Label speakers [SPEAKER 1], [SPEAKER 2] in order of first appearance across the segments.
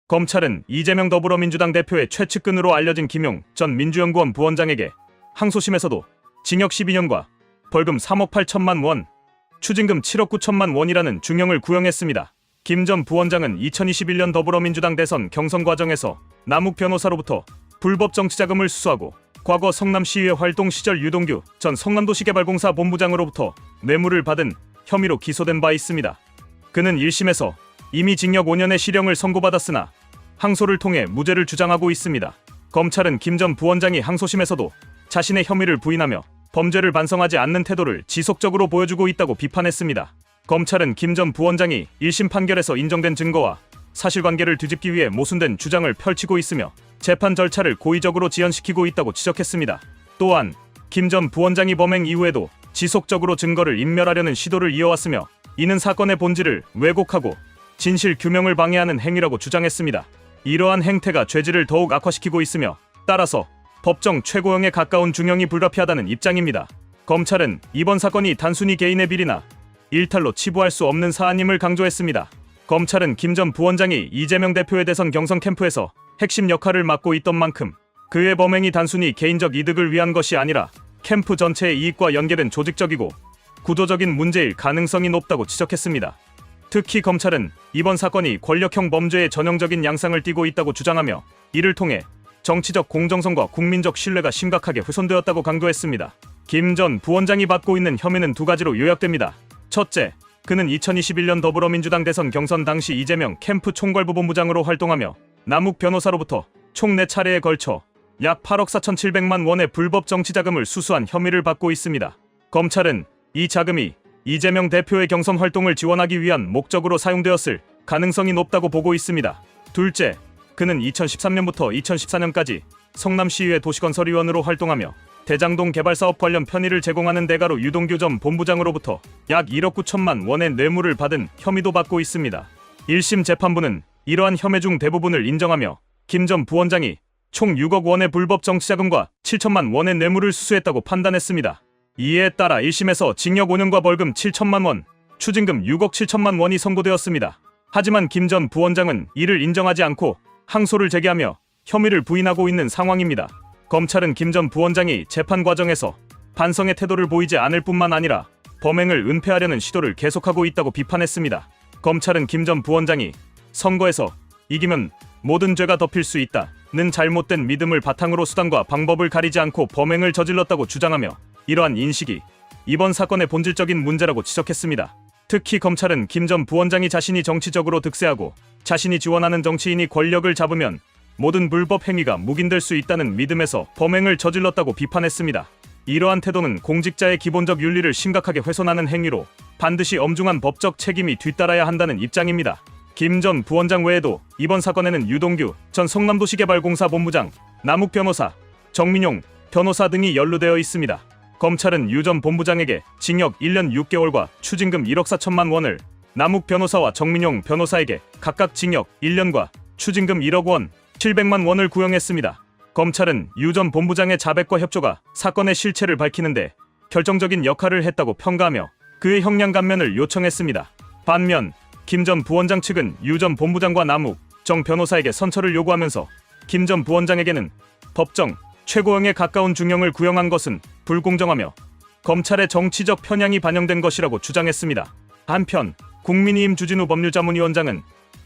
[SPEAKER 1] 검찰은 이재명 더불어민주당 대표의 최측근으로 알려진 김용 전 민주연구원 부원장에게 항소심에서도 징역 12년과 벌금 3억 8천만 원, 추징금 7억 9천만 원이라는 중형을 구형했습니다. 김 전 부원장은 2021년 더불어민주당 대선 경선 과정에서 남욱 변호사로부터 불법 정치자금을 수수하고 과거 성남시의회 활동 시절 유동규 전 성남도시개발공사 본부장으로부터 뇌물을 받은 혐의로 기소된 바 있습니다. 그는 1심에서 이미 징역 5년의 실형을 선고받았으나 항소를 통해 무죄를 주장하고 있습니다. 검찰은 김 전 부원장이 항소심에서도 자신의 혐의를 부인하며 범죄를 반성하지 않는 태도를 지속적으로 보여주고 있다고 비판했습니다. 검찰은 김 전 부원장이 1심 판결에서 인정된 증거와 사실관계를 뒤집기 위해 모순된 주장을 펼치고 있으며 재판 절차를 고의적으로 지연시키고 있다고 지적했습니다. 또한 김 전 부원장이 범행 이후에도 지속적으로 증거를 인멸하려는 시도를 이어왔으며 이는 사건의 본질을 왜곡하고 진실 규명을 방해하는 행위라고 주장했습니다. 이러한 행태가 죄질을 더욱 악화시키고 있으며 따라서 법정 최고형에 가까운 중형이 불가피하다는 입장입니다. 검찰은 이번 사건이 단순히 개인의 비리나 일탈로 치부할 수 없는 사안임을 강조했습니다. 검찰은 김 전 부원장이 이재명 대표의 대선 경선 캠프에서 핵심 역할을 맡고 있던 만큼 그의 범행이 단순히 개인적 이득을 위한 것이 아니라 캠프 전체의 이익과 연계된 조직적이고 구조적인 문제일 가능성이 높다고 지적했습니다. 특히 검찰은 이번 사건이 권력형 범죄의 전형적인 양상을 띠고 있다고 주장하며 이를 통해 정치적 공정성과 국민적 신뢰가 심각하게 훼손되었다고 강조했습니다. 김 전 부원장이 받고 있는 혐의는 두 가지로 요약됩니다. 첫째, 그는 2021년 더불어민주당 대선 경선 당시 이재명 캠프 총괄부본부장으로 활동하며 남욱 변호사로부터 총 4차례에 걸쳐 약 8억 4,700만 원의 불법 정치자금을 수수한 혐의를 받고 있습니다. 검찰은 이 자금이 이재명 대표의 경선 활동을 지원하기 위한 목적으로 사용되었을 가능성이 높다고 보고 있습니다. 둘째, 그는 2013년부터 2014년까지 성남시의회 도시건설위원으로 활동하며 대장동 개발사업 관련 편의를 제공하는 대가로 유동규 전 본부장으로부터 약 1억 9천만 원의 뇌물을 받은 혐의도 받고 있습니다. 1심 재판부는 이러한 혐의 중 대부분을 인정하며 김 전 부원장이 총 6억 원의 불법 정치자금과 7천만 원의 뇌물을 수수했다고 판단했습니다. 이에 따라 1심에서 징역 5년과 벌금 7천만 원, 추징금 6억 7천만 원이 선고되었습니다. 하지만 김 전 부원장은 이를 인정하지 않고 항소를 제기하며 혐의를 부인하고 있는 상황입니다. 검찰은 김 전 부원장이 재판 과정에서 반성의 태도를 보이지 않을 뿐만 아니라 범행을 은폐하려는 시도를 계속하고 있다고 비판했습니다. 검찰은 김 전 부원장이 선거에서 이기면 모든 죄가 덮일 수 있다는 잘못된 믿음을 바탕으로 수단과 방법을 가리지 않고 범행을 저질렀다고 주장하며 이러한 인식이 이번 사건의 본질적인 문제라고 지적했습니다. 특히 검찰은 김 전 부원장이 자신이 정치적으로 득세하고 자신이 지원하는 정치인이 권력을 잡으면 모든 불법 행위가 묵인될 수 있다는 믿음에서 범행을 저질렀다고 비판했습니다. 이러한 태도는 공직자의 기본적 윤리를 심각하게 훼손하는 행위로 반드시 엄중한 법적 책임이 뒤따라야 한다는 입장입니다. 김 전 부원장 외에도 이번 사건에는 유동규 전 성남도시개발공사 본부장, 남욱 변호사, 정민용 변호사 등이 연루되어 있습니다. 검찰은 유 전 본부장에게 징역 1년 6개월과 추징금 1억 4천만 원을, 남욱 변호사와 정민용 변호사에게 각각 징역 1년과 추징금 1억 원, 700만 원을 구형했습니다. 검찰은 유 전 본부장의 자백과 협조가 사건의 실체를 밝히는데 결정적인 역할을 했다고 평가하며 그의 형량 감면을 요청했습니다. 반면 김 전 부원장 측은 유 전 본부장과 남욱 정 변호사에게 선처를 요구하면서 김 전 부원장에게는 법정 최고형에 가까운 중형을 구형한 것은 불공정하며 검찰의 정치적 편향이 반영된 것이라고 주장했습니다. 한편 국민의힘 주진우 법률자문위원장은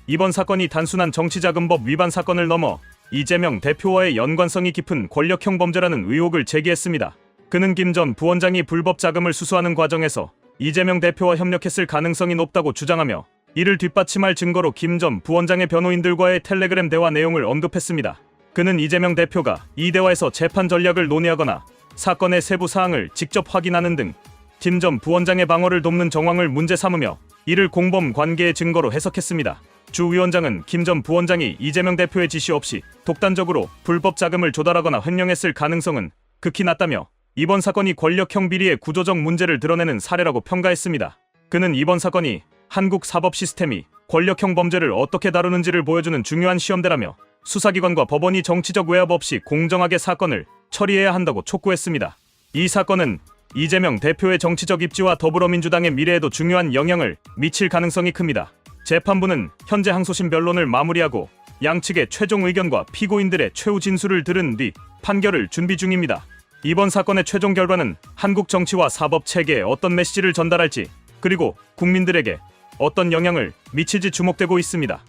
[SPEAKER 1] 이번 사건이 단순한 정치자금법 위반 사건을 넘어 이재명 대표와의 연관성이 깊은 권력형 범죄라는 의혹을 제기했습니다. 그는 김 전 부원장이 불법 자금을 수수하는 과정에서 이재명 대표와 협력했을 가능성이 높다고 주장하며 이를 뒷받침할 증거로 김 전 부원장의 변호인들과의 텔레그램 대화 내용을 언급했습니다. 그는 이재명 대표가 이 대화에서 재판 전략을 논의하거나 사건의 세부 사항을 직접 확인하는 등 김 전 부원장의 방어를 돕는 정황을 문제 삼으며 이를 공범 관계의 증거로 해석했습니다. 주 위원장은 김 전 부원장이 이재명 대표의 지시 없이 독단적으로 불법 자금을 조달하거나 횡령했을 가능성은 극히 낮다며 이번 사건이 권력형 비리의 구조적 문제를 드러내는 사례라고 평가했습니다. 그는 이번 사건이 한국 사법 시스템이 권력형 범죄를 어떻게 다루는지를 보여주는 중요한 시험대라며 수사기관과 법원이 정치적 외압 없이 공정하게 사건을 처리해야 한다고 촉구했습니다. 이 사건은 이재명 대표의 정치적 입지와 더불어민주당의 미래에도 중요한 영향을 미칠 가능성이 큽니다. 재판부는 현재 항소심 변론을 마무리하고 양측의 최종 의견과 피고인들의 최후 진술을 들은 뒤 판결을 준비 중입니다. 이번 사건의 최종 결과는 한국 정치와 사법 체계에 어떤 메시지를 전달할지, 그리고 국민들에게 어떤 영향을 미칠지 주목되고 있습니다.